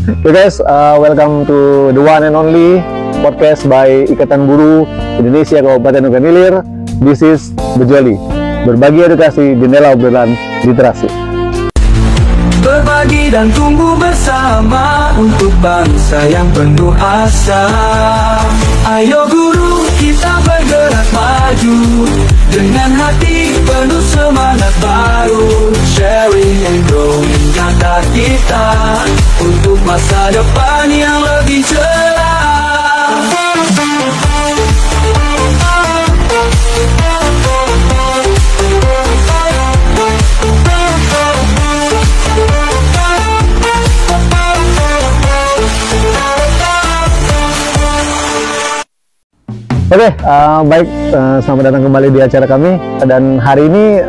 Okay guys, welcome to the one and only podcast by Ikatan Guru Indonesia Kabupaten Oganilir. This is Bejoli, berbagi edukasi, jendela obrolan literasi. Berbagi dan tumbuh bersama untuk bangsa yang penuh asa. Ayo guru, kita bergerak maju dengan hati penuh semangat baru. Sharing and growing kata kita untuk masa depan yang lebih cerah. Oke, baik, selamat datang kembali di acara kami. Dan hari ini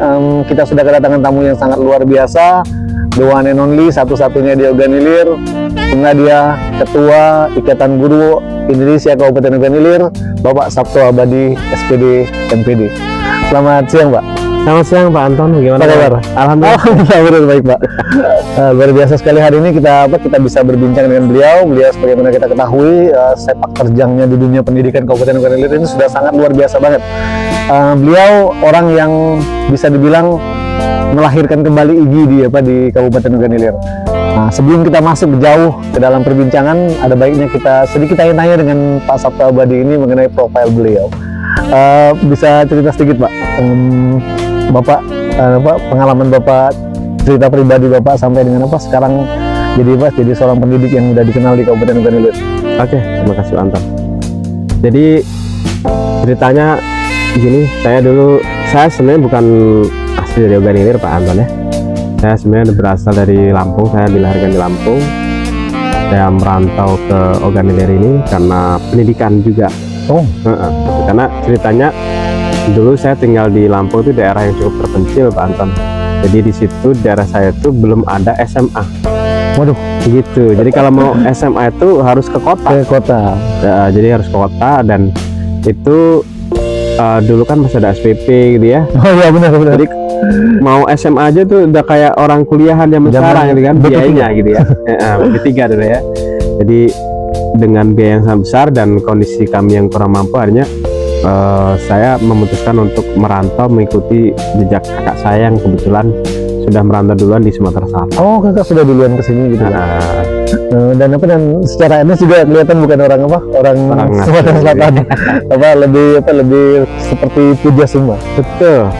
kita sudah kedatangan tamu yang sangat luar biasa, the one and only, satu-satunya di Oganilir. Karena dia Ketua Ikatan Guru Indonesia Kabupaten Oganilir, Bapak Sabto Abadi, SPD, MPD. Selamat siang, Pak. Selamat siang Pak Anton, gimana kabar? Alhamdulillah baik Pak. Luar biasa sekali hari ini kita bisa berbincang dengan beliau. Beliau sebagaimana kita ketahui sepak terjangnya di dunia pendidikan Kabupaten Oganilir ini sudah sangat luar biasa banget. Beliau orang yang bisa dibilang melahirkan kembali IGI di Kabupaten Oganilir. Nah, sebelum kita masuk jauh ke dalam perbincangan, ada baiknya kita sedikit tanya-tanya dengan Pak Sabto Abadi ini mengenai profil beliau. Bisa cerita sedikit Pak? Bapak, pengalaman Bapak, cerita pribadi Bapak sampai dengan apa sekarang jadi seorang pendidik yang sudah dikenal di Kabupaten Oganilir. Oke, terima kasih Anton. Jadi ceritanya gini, saya sebenarnya bukan asli dari Oganilir Pak Anton ya. Saya sebenarnya berasal dari Lampung, saya dilahirkan di Lampung. Saya merantau ke Oganilir ini karena pendidikan juga. Oh, karena ceritanya dulu saya tinggal di Lampung, itu daerah yang cukup terpencil Pak Anton. Jadi di situ daerah saya itu belum ada SMA. Waduh, gitu. Jadi kalau mau SMA itu harus ke kota. Ya, jadi harus ke kota, dan itu dulu kan masih ada SPP gitu ya. Oh iya benar. Jadi mau SMA aja tuh udah kayak orang kuliahan zaman sekarang gitu kan, biayanya gitu ya. B3 dulu ya. Jadi dengan biaya yang sangat besar dan kondisi kami yang kurang mampu, akhirnya saya memutuskan untuk merantau mengikuti jejak kakak saya yang kebetulan sudah merantau duluan di Sumatera Selatan. Oh, kakak sudah duluan kesini gitu. Dan secara etnis juga kelihatan bukan orang Sumatera Selatan. lebih seperti Puja Sumba. Betul.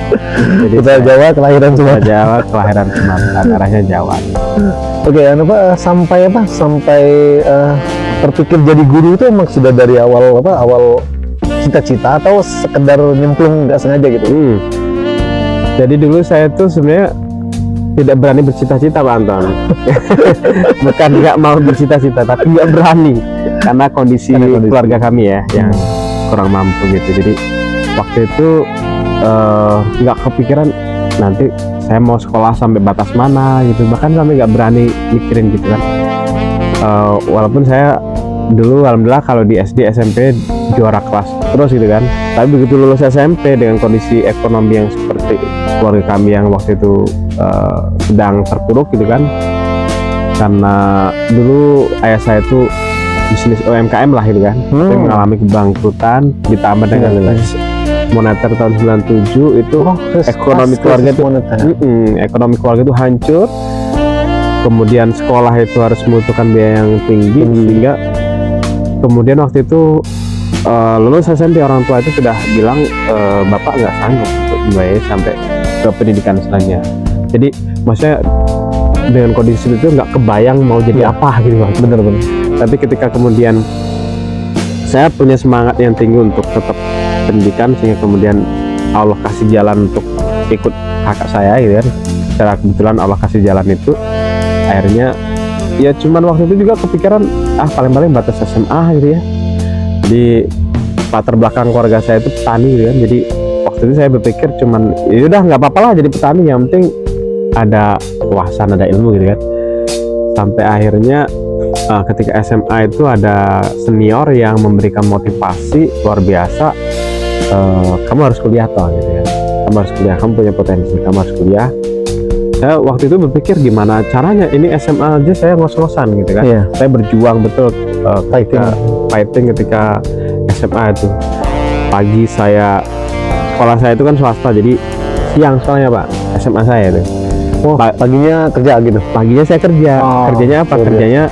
Jadi kita Jawa kelahiran Sumatera. Jawa kelahiran Sumatera, arahnya Jawa. Oke, sampai terpikir jadi guru itu emang sudah dari awal cita-cita atau sekedar nyemplung nggak sengaja gitu? Jadi dulu saya tuh sebenarnya tidak berani bercita-cita Pak Anton. Bukan nggak mau bercita-cita, tapi nggak berani karena kondisi keluarga kami ya yang kurang mampu gitu. Jadi waktu itu nggak kepikiran nanti saya mau sekolah sampai batas mana gitu, bahkan sampai nggak berani mikirin gitu kan. Walaupun saya dulu alhamdulillah kalau di SD SMP juara kelas terus gitu kan, tapi begitu lulus SMP dengan kondisi ekonomi yang seperti keluarga kami yang waktu itu sedang terpuruk gitu kan, karena dulu ayah saya itu bisnis UMKM lah gitu kan, tapi mengalami kebangkrutan, ditambah dengan krisis moneter tahun 97 itu ekonomi keluarga itu ekonomi keluarga itu hancur. Kemudian sekolah itu harus membutuhkan biaya yang tinggi, sehingga kemudian waktu itu lulus SMP orang tua itu sudah bilang bapak nggak sanggup untuk membayar sampai ke pendidikan selanjutnya. Jadi maksudnya dengan kondisi itu nggak kebayang mau jadi apa gitu Bang. Bener-bener. Tapi ketika kemudian saya punya semangat yang tinggi untuk tetap pendidikan, sehingga kemudian Allah kasih jalan untuk ikut kakak saya gitu kan. Secara kebetulan Allah kasih jalan itu, akhirnya ya cuman waktu itu juga kepikiran paling-paling batas SMA gitu ya. Di latar belakang keluarga saya itu petani gitu kan, jadi waktu itu saya berpikir cuman ya udah nggak apa-apa lah jadi petani, yang penting ada wawasan, ada ilmu gitu kan. Sampai akhirnya ketika SMA itu ada senior yang memberikan motivasi luar biasa, kamu harus kuliah toh gitu ya, kamu harus kuliah, kamu punya potensi, kamu harus kuliah. Saya waktu itu berpikir gimana caranya ini SMA aja saya ngos-ngosan gitu kan. Iya. Saya berjuang betul fighting ketika SMA itu. Pagi sekolah saya itu kan swasta, jadi siang soalnya Pak SMA saya itu. Oh, paginya kerja gitu. Paginya saya kerja. Oh, Kerjanya apa? iya. Kerjanya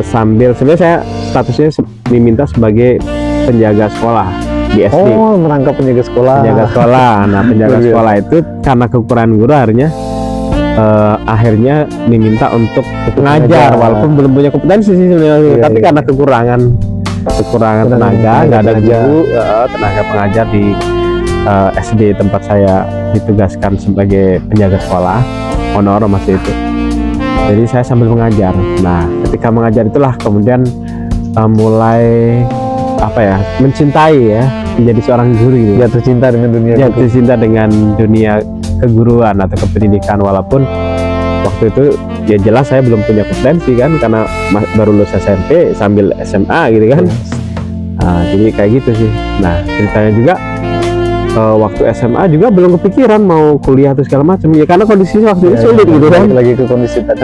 sambil sebenarnya saya statusnya diminta sebagai penjaga sekolah di SD. Oh, merangkap penjaga sekolah. Penjaga sekolah. Nah, penjaga Iya. sekolah itu karena kekurangan guru akhirnya diminta untuk mengajar, walaupun belum punya kompetensi sih sebenarnya. Iya, tapi iya. karena kekurangan tenaga, nggak ada pengajar. guru, tenaga pengajar di SD tempat saya ditugaskan sebagai penjaga sekolah, honor masih itu. Jadi saya sambil mengajar. Nah, ketika mengajar itulah kemudian mulai mencintai ya, menjadi seorang guru gitu. Jatuh cinta dengan dunia. Jatuh cinta dengan dunia keguruan atau kependidikan, walaupun waktu itu ya jelas saya belum punya kompetensi kan, karena baru lulus SMP sambil SMA gitu kan. Nah, jadi kayak gitu sih. Nah, ceritanya juga waktu SMA juga belum kepikiran mau kuliah atau segala macam ya, karena kondisi waktu itu sulit gitu kan. Lagi ke kondisi tadi.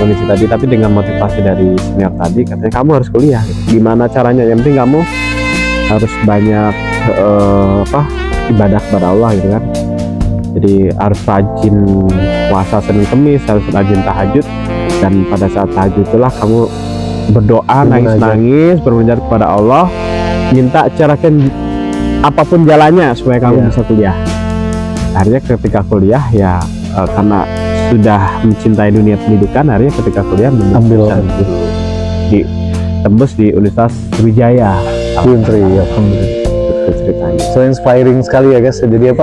Kondisi tadi, tapi dengan motivasi dari senior tadi katanya kamu harus kuliah gitu. Gimana caranya, yang penting kamu harus banyak ibadah kepada Allah gitu kan. Jadi harus rajin puasa Senin Kamis, harus rajin tahajud, dan pada saat tahajud itulah kamu berdoa, nangis-nangis, bermunajat kepada Allah, minta carakan apapun jalannya supaya kamu bisa kuliah. Akhirnya ketika kuliah ya karena sudah mencintai dunia pendidikan, akhirnya ketika kuliah ambil tembus di Universitas Sriwijaya. Wintri, ya, Itu ceritanya. So inspiring sekali ya guys. Jadi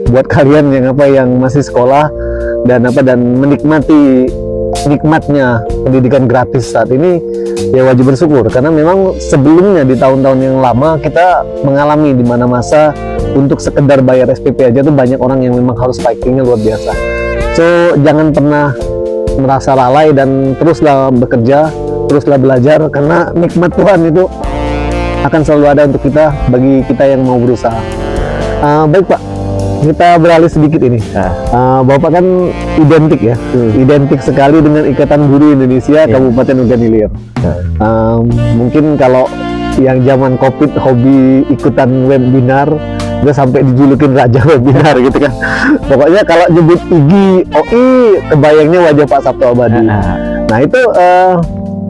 buat kalian yang masih sekolah dan menikmati nikmatnya pendidikan gratis saat ini, ya wajib bersyukur, karena memang sebelumnya di tahun-tahun yang lama kita mengalami di mana masa untuk sekedar bayar SPP aja tuh banyak orang yang memang harus fightingnya luar biasa. So jangan pernah merasa lalai dan teruslah bekerja, teruslah belajar, karena nikmat Tuhan itu akan selalu ada untuk kita, bagi kita yang mau berusaha. Baik Pak, kita beralih sedikit ini. Bapak kan identik ya, identik sekali dengan Ikatan Guru Indonesia Kabupaten Ogan Ilir. Mungkin kalau yang zaman COVID hobi ikutan webinar, udah sampai dijulukin raja webinar gitu kan. Pokoknya kalau nyebut IGI, OI, kebayangnya wajah Pak Sabto Abadi. Nah itu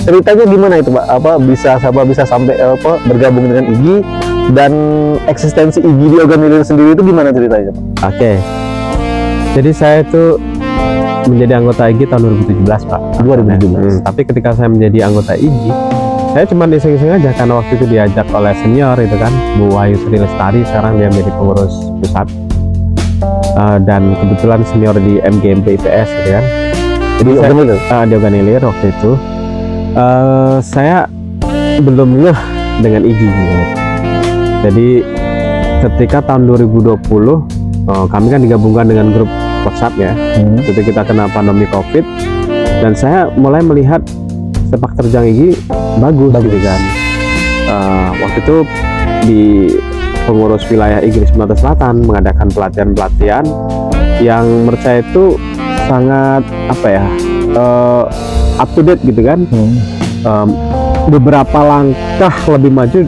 ceritanya gimana itu Pak? Bisa sampai bergabung dengan IGI, dan eksistensi IGI di Ogan Ilir sendiri itu gimana ceritanya Pak? Oke. Jadi saya itu menjadi anggota IGI tahun 2017 Pak. 2017. Tapi ketika saya menjadi anggota IGI, saya cuma iseng-iseng aja karena waktu itu diajak oleh senior itu kan, Bu Wahyu Sri Lestari, sekarang dia menjadi pengurus pusat. Dan kebetulan senior di MGMP IPS gitu kan. Jadi di Ogan Ilir waktu itu saya belum ngeh dengan IGI gitu. Jadi ketika tahun 2020 kami kan digabungkan dengan grup WhatsApp ya. Ketika kita kena pandemi COVID, dan saya mulai melihat sepak terjang IGI bagus gitu kan. Waktu itu di pengurus wilayah IGI Sumatera Selatan mengadakan pelatihan-pelatihan yang menurut saya itu sangat up to date gitu kan. Beberapa langkah lebih maju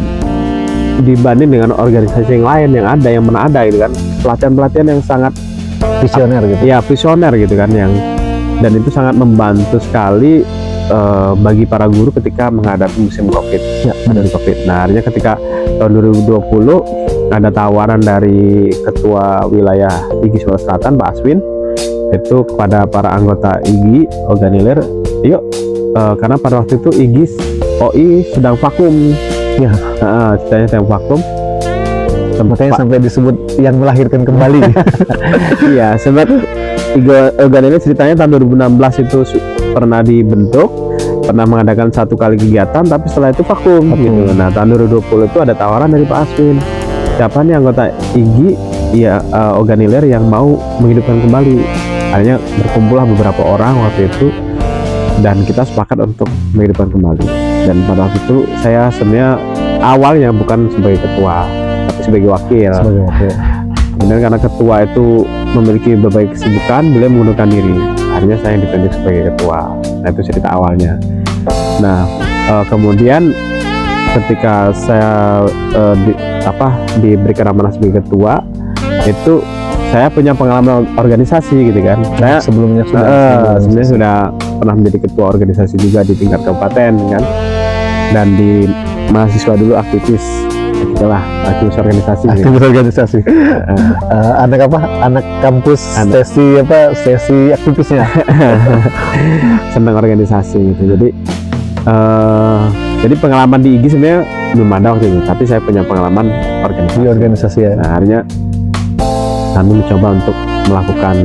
dibanding dengan organisasi yang lain yang pernah ada gitu kan. Pelatihan-pelatihan yang sangat visioner gitu. Ya, visioner gitu kan, dan itu sangat membantu sekali bagi para guru ketika menghadapi musim COVID. Nah, akhirnya ketika tahun 2020 ada tawaran dari Ketua Wilayah IGI Sumatera Selatan, Pak Aswin, itu kepada para anggota IGI Ogan Ilir, yuk, karena pada waktu itu IGI OI sedang vakum. Ya, ceritanya sedang vakum. Sampai disebut yang melahirkan kembali. Iya, sempat Ogan Ilir ceritanya tahun 2016 itu pernah dibentuk, pernah mengadakan 1 kali kegiatan, tapi setelah itu vakum gitu. Nah, tahun 2020 itu ada tawaran dari Pak Aswin, siapa nih anggota IGI Ogan Ilir yang mau menghidupkan kembali. Akhirnya berkumpullah beberapa orang waktu itu, dan kita sepakat untuk menghidupkan kembali. Dan pada waktu itu saya sebenarnya awalnya bukan sebagai ketua, tapi sebagai wakil. Kemudian karena ketua itu memiliki berbagai kesibukan, beliau mengundurkan diri. Akhirnya saya yang ditunjuk sebagai ketua. Nah, itu cerita awalnya. Nah, kemudian ketika saya diberikan amanah sebagai ketua, itu saya punya pengalaman organisasi gitu kan. Saya Sebelumnya sebenarnya sudah pernah menjadi ketua organisasi juga di tingkat kabupaten kan, dan di mahasiswa dulu aktivis, itulah aktivis organisasi. aktivis organisasi. Anak apa? Anak kampus sesi aktivisnya. Senang organisasi gitu. Jadi pengalaman di IG sebenarnya belum ada waktu itu, tapi saya punya pengalaman Di organisasi ya. Nah, akhirnya kami mencoba untuk melakukan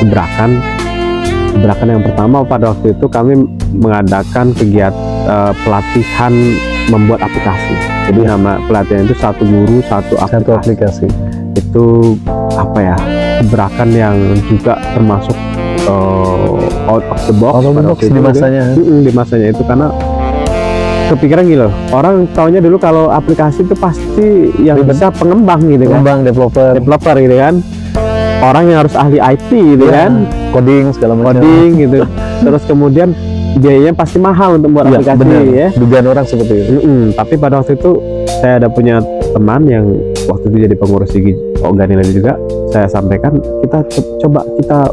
gebrakan yang pertama. Pada waktu itu kami mengadakan kegiatan pelatihan membuat aplikasi. Jadi nama pelatihan itu satu guru satu aplikasi. Itu apa ya, gebrakan yang juga termasuk out of the box di masanya. Di masanya itu, karena kepikiran gitu loh, orang taunya dulu kalau aplikasi itu pasti yang bisa pengembang gitu kan, Pengembang, developer gitu kan, orang yang harus ahli IT gitu kan, coding segala macam. coding gitu. Terus kemudian biayanya pasti mahal untuk buat aplikasi benar. ya. Dugaan orang seperti itu. Tapi pada waktu itu saya ada punya teman yang waktu itu jadi pengurus di Organil juga. Saya sampaikan, kita coba kita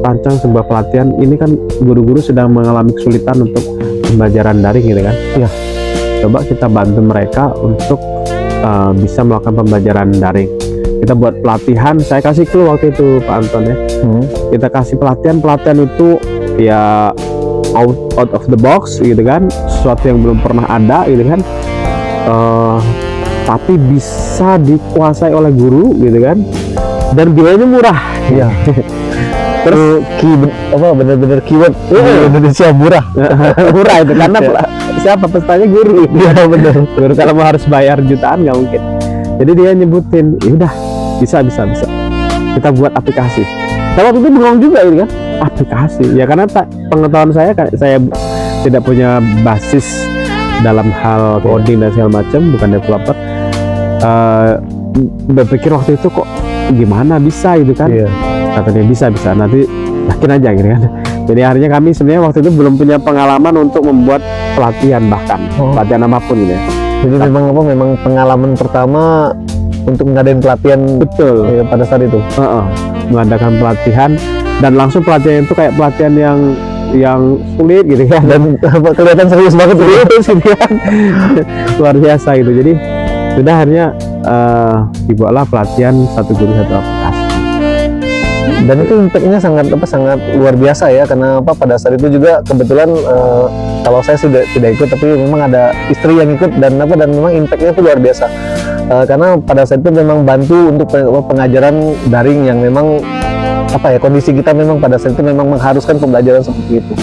rancang sebuah pelatihan. Ini kan guru-guru sedang mengalami kesulitan untuk pembelajaran daring gitu kan. Iya. Coba kita bantu mereka untuk bisa melakukan pembelajaran daring. Kita buat pelatihan. Saya kasih clue waktu itu Pak Anton ya. Kita kasih pelatihan itu ya out of the box gitu kan, sesuatu yang belum pernah ada gitu kan, tapi bisa dikuasai oleh guru gitu kan, dan biayanya murah. Iya. Terus bener-bener keyword Indonesia murah. Murah itu karena siapa pesertanya guru. Iya bener. Guru kalau mau harus bayar jutaan nggak mungkin. Jadi dia nyebutin, ya udah bisa kita buat aplikasi. Saya waktu itu bengong juga gitu kan, aplikasi ya, karena pengetahuan saya tidak punya basis dalam hal coding dan segala macam, bukan developer. Berpikir waktu itu kok gimana bisa gitu kan. Katanya bisa nanti yakin aja gitu kan. Jadi akhirnya kami sebenarnya waktu itu belum punya pengalaman untuk membuat pelatihan, bahkan pelatihan apapun gitu ya. Jadi memang pengalaman pertama untuk ngadain pelatihan. Betul ya, pada saat itu mengadakan pelatihan, dan langsung pelatihan itu kayak pelatihan yang sulit gitu kan, dan kelihatan serius banget gitu kan. Luar biasa gitu. Jadi sudah akhirnya dibuatlah pelatihan satu guru satu aplikasi, dan itu impactnya sangat luar biasa ya, karena pada saat itu juga kebetulan kalau saya tidak ikut, tapi memang ada istri yang ikut, dan memang impactnya itu luar biasa. Karena pada saat itu memang bantu untuk pengajaran daring yang memang kondisi kita memang pada saat itu memang mengharuskan pembelajaran seperti itu.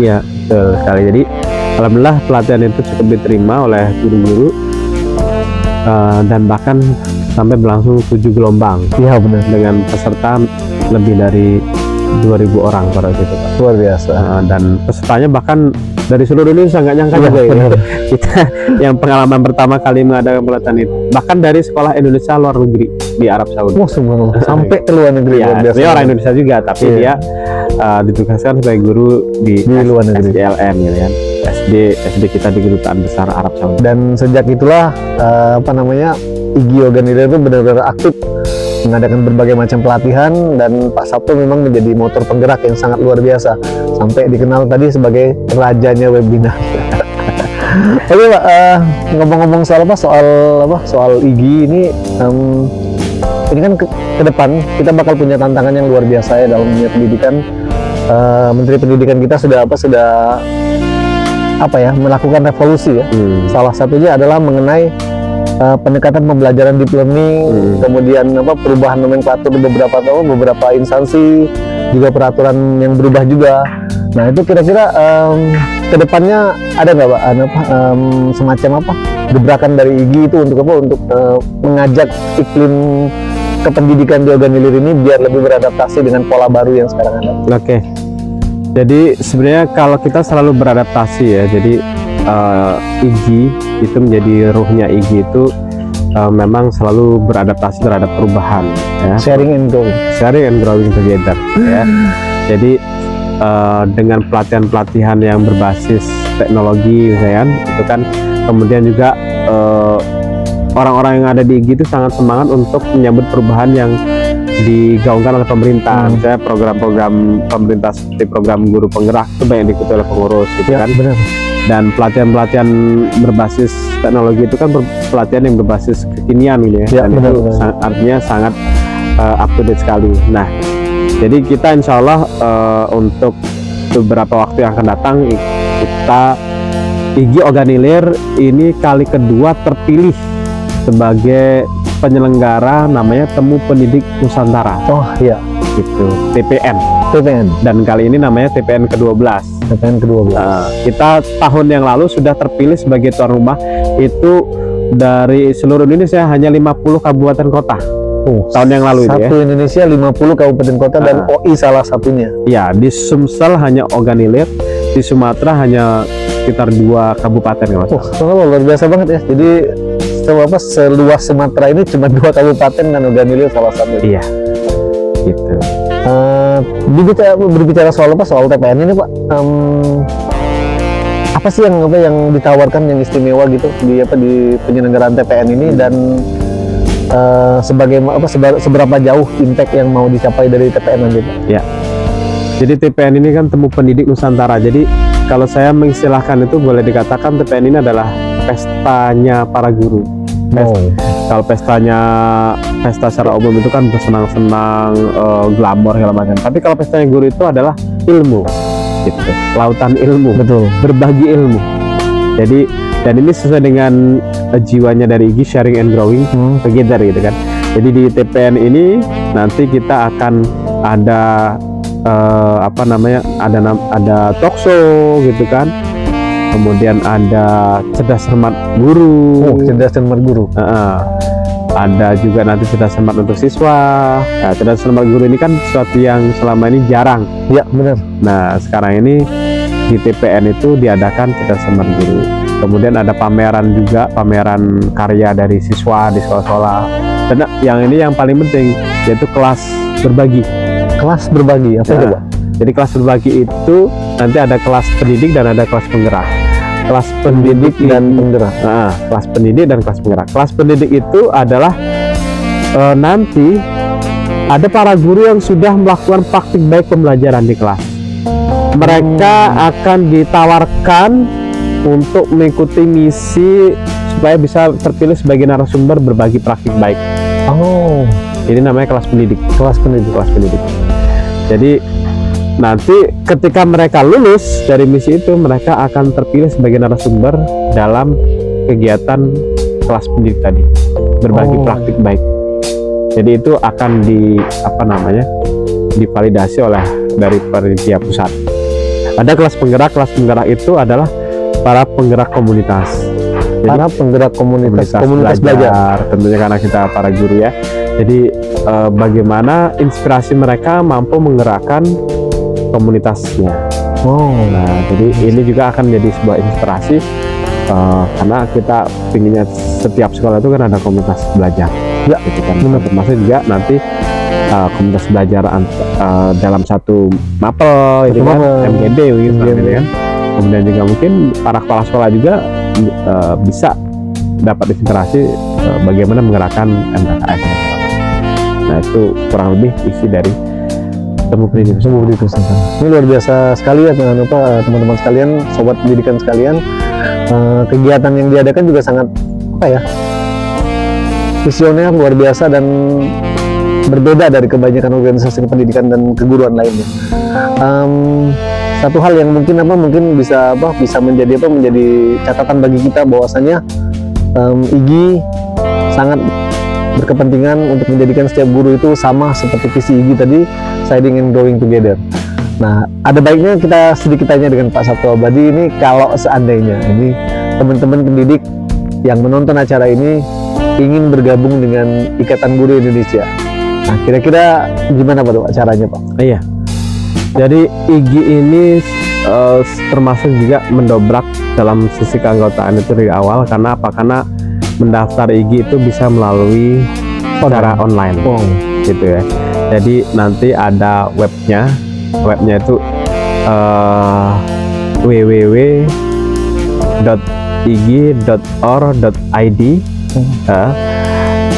Iya, betul sekali. Jadi alhamdulillah pelatihan itu cukup diterima oleh guru-guru, dan bahkan sampai berlangsung 7 gelombang. Iya benar. Dengan peserta lebih dari 2.000 orang pada waktu itu Pak. Luar biasa. Dan pesertanya bahkan dari seluruh Indonesia, nggak nyangka juga ya. Kita yang pengalaman pertama kali mengadakan pelatihan itu, bahkan dari sekolah Indonesia luar negeri di Arab Saudi. Sampai ke luar negeri. Ya, dia orang Indonesia juga, tapi dia ditugaskan sebagai guru di luar negeri, SDLN gitu kan. SD kita di Kedutaan Besar Arab Saudi. Dan sejak itulah IG Organil itu benar-benar aktif mengadakan berbagai macam pelatihan, dan Pak Sabto memang menjadi motor penggerak yang sangat luar biasa, sampai dikenal tadi sebagai rajanya webinar. Oke Pak, ngomong-ngomong soal IG ini kan ke depan kita bakal punya tantangan yang luar biasa ya dalam dunia pendidikan. Menteri Pendidikan kita sudah melakukan revolusi ya. Salah satunya adalah mengenai pendekatan pembelajaran deep learning, kemudian perubahan nomenklatur beberapa instansi, juga peraturan yang berubah juga. Nah itu kira-kira kedepannya ada nggak Pak semacam gebrakan dari IG itu untuk mengajak iklim kependidikan di Organil ini biar lebih beradaptasi dengan pola baru yang sekarang ada? Oke. Jadi sebenarnya kalau kita selalu beradaptasi ya, jadi IG itu menjadi ruhnya IG itu memang selalu beradaptasi terhadap perubahan ya. Sharing and growing together ya. Jadi dengan pelatihan-pelatihan yang berbasis teknologi misalkan itu kan, kemudian juga orang-orang yang ada di IGI itu sangat semangat untuk menyambut perubahan yang digaungkan oleh pemerintah. Misalnya program-program pemerintah seperti program guru penggerak itu banyak diikuti oleh pengurus gitu ya, kan. benar. Dan pelatihan-pelatihan berbasis teknologi itu kan pelatihan yang berbasis kekinian gitu ya. Dan benar, itu benar. artinya sangat up to date sekali. Nah, jadi kita insya Allah untuk beberapa waktu yang akan datang, kita IGI Oganilir ini kali kedua terpilih sebagai penyelenggara namanya Temu Pendidik Nusantara. Oh iya, gitu, TPN. Dan kali ini namanya TPN ke-12. Kita tahun yang lalu sudah terpilih sebagai tuan rumah itu dari seluruh Indonesia, hanya 50 kabupaten kota. Tahun yang lalu itu ya. Satu Indonesia 50 kabupaten kota dan OI salah satunya. Ya, di Sumsel hanya Oganilir, di Sumatera hanya sekitar 2 kabupaten kalau nggak salah. Luar biasa banget ya. Jadi seluas Sumatera ini cuma 2 kabupaten dan Oganilir salah satu. Iya, gitu. Berbicara soal TPN ini Pak, apa sih yang ditawarkan yang istimewa gitu di penyelenggaraan TPN ini, dan seberapa jauh impact yang mau dicapai dari TPN nanti Pak? Ya, jadi TPN ini kan Temu Pendidik Nusantara. Jadi kalau saya mengistilahkan itu, boleh dikatakan TPN ini adalah pestanya para guru. Kalau pesta secara umum itu kan bersenang-senang, glamor segala macam. Tapi kalau pestanya guru itu adalah ilmu, gitu. Lautan ilmu, betul. Berbagi ilmu. Jadi, dan ini sesuai dengan jiwanya dari IGI, sharing and growing together gitu kan. Jadi di TPN ini nanti kita akan ada ada talk show gitu kan. Kemudian ada cerdas cermat guru. Cerdas cermat guru. Ada juga nanti cerdas cermat untuk siswa. Nah, cerdas cermat guru ini kan sesuatu yang selama ini jarang. Ya, benar. Nah, sekarang ini di TPN itu diadakan cerdas cermat guru. Kemudian ada pameran juga, pameran karya dari siswa di sekolah-sekolah. Dan yang paling penting yaitu kelas berbagi. Kelas berbagi apa coba? Jadi kelas berbagi itu nanti ada kelas pendidik dan ada kelas penggerak. Kelas pendidik dan penggerak. Kelas pendidik dan kelas penggerak. Kelas pendidik itu adalah nanti ada para guru yang sudah melakukan praktik baik pembelajaran di kelas. Mereka akan ditawarkan untuk mengikuti misi supaya bisa terpilih sebagai narasumber berbagi praktik baik. Ini namanya kelas pendidik. Kelas pendidik. Jadi nanti ketika mereka lulus dari misi itu, mereka akan terpilih sebagai narasumber dalam kegiatan kelas pendidik tadi, berbagi praktik baik. Jadi itu akan divalidasi oleh dari panitia pusat. Ada kelas penggerak. Kelas penggerak itu adalah para penggerak komunitas. Jadi, para penggerak komunitas belajar. Tentunya karena kita para guru ya. Jadi bagaimana inspirasi mereka mampu menggerakkan komunitasnya. Nah, jadi ini juga akan menjadi sebuah inspirasi karena kita pinginnya setiap sekolah itu kan ada komunitas belajar. Ya, gitu kan. Termasuk juga nanti komunitas belajar dalam satu mapel, itu kan MGD gitu kan. Kemudian juga mungkin para kepala sekolah juga bisa dapat inspirasi bagaimana menggerakkan MTKS. Nah, itu kurang lebih isi dari Temu Pendidik Nusantara. Ini luar biasa sekali ya teman-teman sekalian, sobat pendidikan sekalian. Kegiatan yang diadakan juga sangat visioner, luar biasa, dan berbeda dari kebanyakan organisasi pendidikan dan keguruan lainnya. Satu hal yang mungkin bisa menjadi catatan bagi kita, bahwasanya IGI sangat berkepentingan untuk menjadikan setiap guru itu sama seperti visi IGI tadi, sharing and growing together. Nah, ada baiknya kita sedikit tanya dengan Pak Sabto Abadi ini, kalau seandainya ini teman-teman pendidik yang menonton acara ini ingin bergabung dengan Ikatan Guru Indonesia. Nah, kira-kira gimana Pak caranya Pak? Iya. Jadi IGI ini termasuk juga mendobrak dalam sisi keanggotaan itu dari awal. Karena apa? Karena mendaftar IG itu bisa melalui secara online gitu ya. Jadi nanti ada webnya itu www.ig.or.id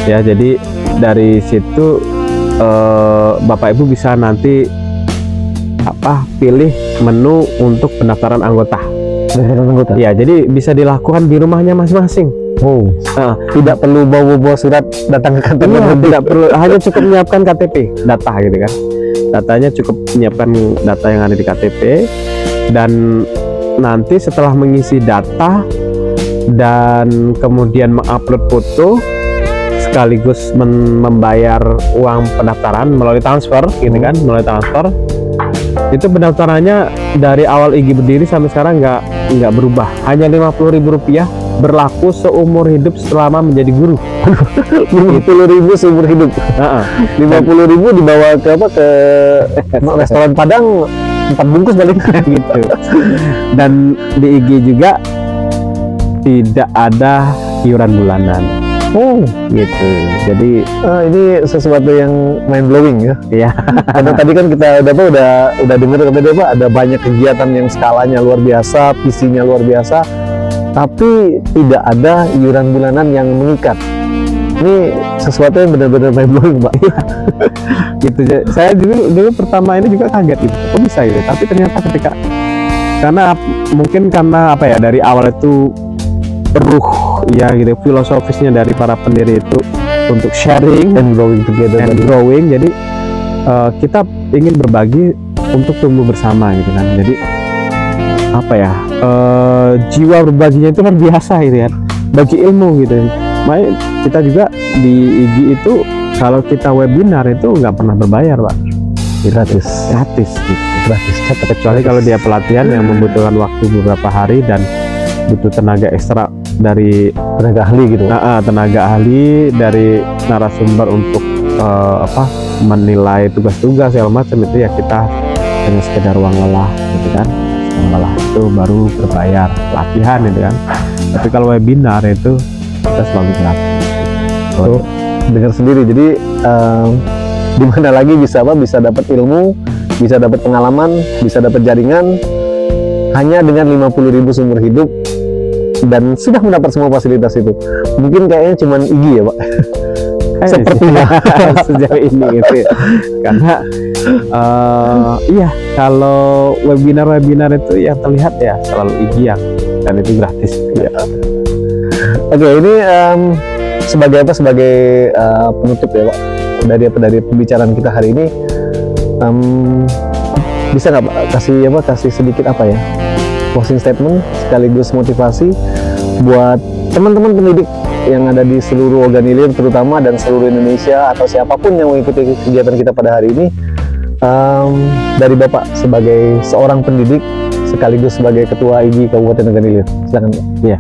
ya. Jadi dari situ Bapak Ibu bisa nanti pilih menu untuk pendaftaran anggota. Ya, jadi bisa dilakukan di rumahnya masing-masing. Tidak perlu bawa surat datang ke kantor. Tidak perlu, hanya cukup menyiapkan KTP data gitu kan. Datanya cukup menyiapkan data yang ada di KTP, dan nanti setelah mengisi data dan kemudian mengupload foto sekaligus membayar uang pendaftaran melalui transfer gitu kan, melalui transfer. Itu pendaftarannya dari awal IG berdiri sampai sekarang nggak berubah, hanya Rp50.000, berlaku seumur hidup selama menjadi guru. 50.000 seumur hidup. 50.000 dibawa ke restoran Padang 4 bungkus balik gitu. Dan di IG juga tidak ada iuran bulanan. Gitu. Jadi ini sesuatu yang mind blowing ya. Iya. Karena tadi kan kita udah dengar ada banyak kegiatan yang skalanya luar biasa, visinya luar biasa, tapi tidak ada iuran bulanan yang mengikat. Ini sesuatu yang benar-benar mind blowing, Pak. Gitu. Saya dulu pertama ini juga kaget gitu. Kok bisa gitu? Tapi ternyata mungkin karena dari awal itu ya gitu, filosofisnya dari para pendiri itu untuk sharing and growing together and growing. Jadi kita ingin berbagi untuk tumbuh bersama gitu kan. Jadi jiwa berbaginya itu luar biasa gitu ya, bagi ilmu gitu. Makanya kita juga di IG itu kalau kita webinar itu nggak pernah berbayar, Pak. Gratis gitu. Gratis. Kecuali kalau dia pelatihan yang membutuhkan waktu beberapa hari dan butuh tenaga ekstra dari tenaga ahli gitu. Tenaga ahli dari narasumber untuk menilai tugas-tugas segala macam, itu ya kita hanya sekedar uang lelah gitu kan. Uang lelah itu baru berbayar latihan gitu kan. Tapi kalau webinar itu kita selalu gratis. Dengar sendiri. Jadi di mana lagi bisa dapat ilmu, bisa dapat pengalaman, bisa dapat jaringan hanya dengan 50.000 seumur hidup, dan sudah mendapat semua fasilitas itu. Mungkin kayaknya cuman IG ya, Pak. Sepertinya sejauh ini gitu ya. Karena kalau webinar itu yang terlihat ya selalu IG dan itu gratis ya. Oke, ini sebagai penutup ya, Pak, dari pembicaraan kita hari ini, bisa nggak, Pak, kasih sedikit closing statement sekaligus motivasi buat teman-teman pendidik yang ada di seluruh Organilir terutama, dan seluruh Indonesia, atau siapapun yang mengikuti kegiatan kita pada hari ini, dari Bapak sebagai seorang pendidik sekaligus sebagai Ketua IG Kabupaten Organilir. Silakan, Pak. Iya.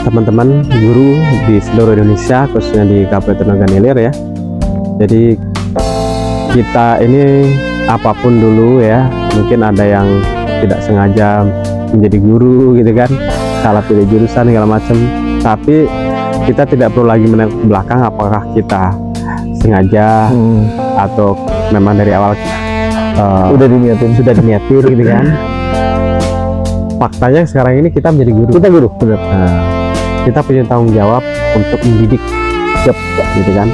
Teman-teman guru di seluruh Indonesia, khususnya di Kabupaten Organilir ya. Jadi kita ini apapun dulu ya, mungkin ada yang tidak sengaja menjadi guru gitu kan, salah pilih jurusan segala macam, tapi kita tidak perlu lagi menengok ke belakang apakah kita sengaja atau memang dari awal sudah diniatin gitu kan. Faktanya sekarang ini kita menjadi guru. Kita guru, benar. Kita punya tanggung jawab untuk mendidik, gitu kan.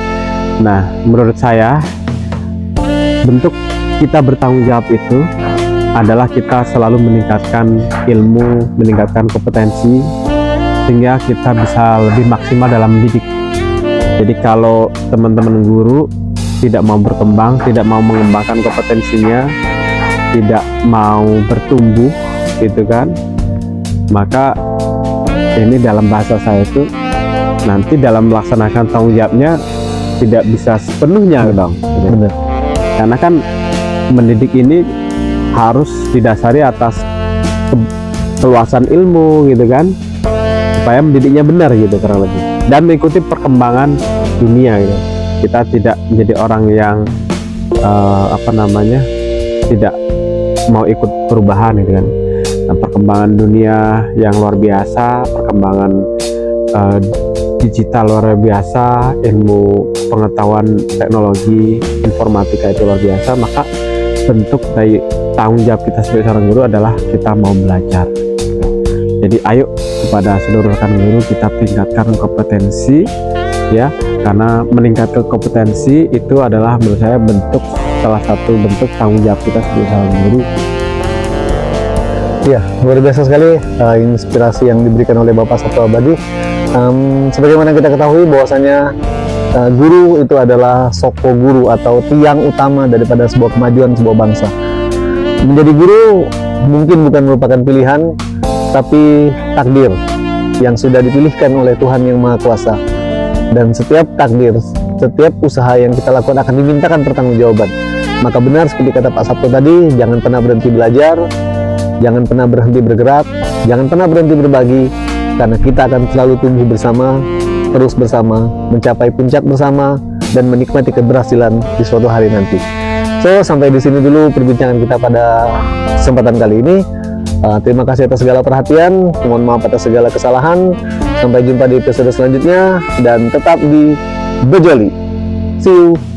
Nah, menurut saya bentuk kita bertanggung jawab itu adalah kita selalu meningkatkan ilmu, meningkatkan kompetensi, sehingga kita bisa lebih maksimal dalam mendidik. Jadi kalau teman-teman guru tidak mau berkembang, tidak mau mengembangkan kompetensinya, tidak mau bertumbuh gitu kan, maka ini dalam bahasa saya itu nanti dalam melaksanakan tanggung jawabnya tidak bisa sepenuhnya dong gitu. Karena kan mendidik ini harus didasari atas keluasan ilmu gitu kan, supaya mendidiknya benar gitu kurang lebih, dan mengikuti perkembangan dunia gitu. Kita tidak menjadi orang yang tidak mau ikut perubahan gitu kan. Nah, perkembangan dunia yang luar biasa, perkembangan digital luar biasa, ilmu pengetahuan teknologi informatika itu luar biasa, maka bentuk dari tanggung jawab kita sebagai seorang guru adalah kita mau belajar. Jadi ayo kepada seluruh rekan guru kita tingkatkan kompetensi ya, karena meningkatkan kompetensi itu adalah menurut saya salah satu bentuk tanggung jawab kita sebagai seorang guru. Ya, luar biasa sekali inspirasi yang diberikan oleh Bapak Sabto Abadi. Sebagaimana kita ketahui bahwasanya guru itu adalah soko guru atau tiang utama daripada sebuah kemajuan sebuah bangsa. Menjadi guru mungkin bukan merupakan pilihan, tapi takdir yang sudah dipilihkan oleh Tuhan Yang Maha Kuasa. Dan setiap takdir, setiap usaha yang kita lakukan akan dimintakan pertanggungjawaban. Maka benar seperti kata Pak Sabto tadi, jangan pernah berhenti belajar, jangan pernah berhenti bergerak, jangan pernah berhenti berbagi, karena kita akan selalu tumbuh bersama, terus bersama, mencapai puncak bersama, dan menikmati keberhasilan di suatu hari nanti. So, sampai di sini dulu perbincangan kita pada kesempatan kali ini. Terima kasih atas segala perhatian, mohon maaf atas segala kesalahan. Sampai jumpa di episode selanjutnya, dan tetap di Bejoli. See you.